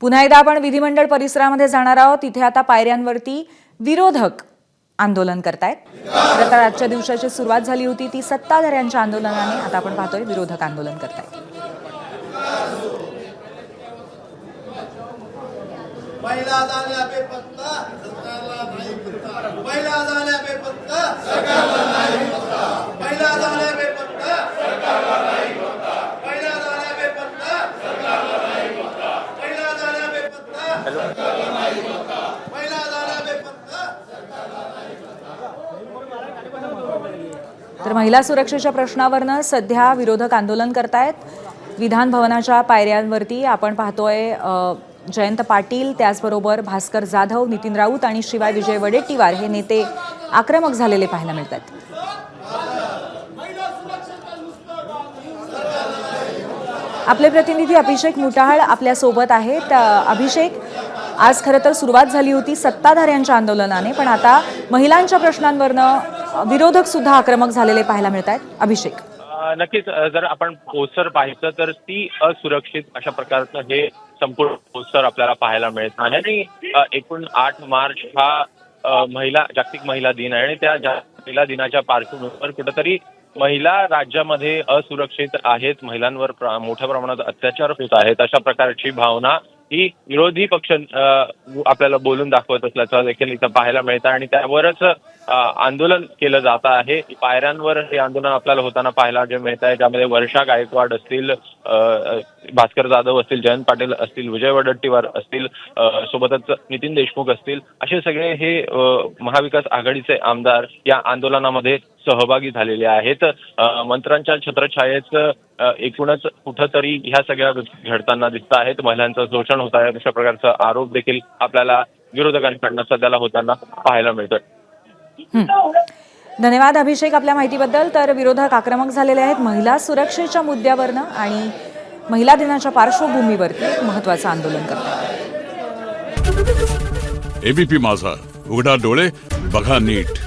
पुन्हा एकदा आपण विधिमंडळ परिसरामध्ये जाणार आहोत। तिथे आता पायऱ्यांवरती विरोधक आंदोलन करतायत। तर आता आजच्या दिवसाची सुरुवात झाली होती ती सत्ताधाऱ्यांच्या आंदोलनाने। आता आपण पाहतोय विरोधक आंदोलन करतायत। महिला झाल्या बेपत्ता सरकारला नाही पत्ता, महिला झाल्या बेपत्ता सरकारला नाही पत्ता, महिला झाल्या बेपत्ता सरकारला नाही पत्ता, महिला झाल्या बेपत्ता सरकारला नाही पत्ता, महिला झाल्या बेपत्ता सरकारला नाही पत्ता, महिला झाल्या बेपत्ता सरकारला नाही पत्ता। तर महिला सुरक्षेच्या प्रश्नावरनं सध्या विरोधक आंदोलन करतायत। विधान भवनाच्या पायऱ्यांवरती आपण पाहतोय जयंत पाटील, त्याचबरोबर भास्कर जाधव, नितीन राऊत आणि शिवाय विजय वडेट्टीवार हे नेते आक्रमक झालेले पाहायला मिळतात। आपले प्रतिनिधी अभिषेक मुटाहळ आपल्या सोबत आहेत। अभिषेक, आज खरं तर सुरुवात झाली होती सत्ताधाऱ्यांच्या आंदोलनाने, पण आता महिलांच्या प्रश्नांवरनं विरोधक सुद्धा आक्रमक झालेले पाहायला मिळतात। अभिषेक, नक्कीच जर आपण पोस्टर पाहिलं तर ती असुरक्षित अशा प्रकारचं हे संपूर्ण पोस्टर आपल्याला पाहायला मिळत आहे। आणि एकूण 8 मार्च हा जागतिक महिला दिन आहे आणि त्या महिला दिनाच्या पार्श्वभूमीवर कुठेतरी महिला राज्यामध्ये असुरक्षित आहेत, महिलांवर मोठ्या प्रमाणात अत्याचार होत आहेत अशा प्रकारची भावना ही विरोधी पक्ष आपल्याला बोलून दाखवत असल्याचं देखील इथं पाहायला मिळतं आणि त्यावरच आंदोलन केलं जात आहे। पायऱ्यांवर हे आंदोलन आपल्याला होताना पाहायला जे मिळत आहे, ज्यामध्ये वर्षा गायकवाड असतील, भास्कर जाधव असतील, जयंत पाटील असतील, विजय वडेट्टीवार असतील, सोबतच नितीन देशमुख असतील, असे सगळे हे महाविकास आघाडीचे आमदार या आंदोलनामध्ये सहभागी झालेले आहेत। मंत्र्यांच्या छत्रछायेत एकूणच कुठंतरी ह्या सगळ्या घडताना दिसत आहेत, महिलांचं शोषण होत आहे अशा प्रकारचा आरोप देखील आपल्याला विरोधकांकडून सध्याला होताना पाहायला मिळतोय। धन्यवाद अभिषेक आपल्या माहितीबद्दल। तर विरोधक आक्रमक झालेले आहेत महिला सुरक्षेच्या मुद्द्यावरनं आणि महिला दिनाच्या पार्श्वभूमीवरती एक महत्त्वाचं आंदोलन करतात। एबीपी माझा, उघडा डोळे बघा नीट।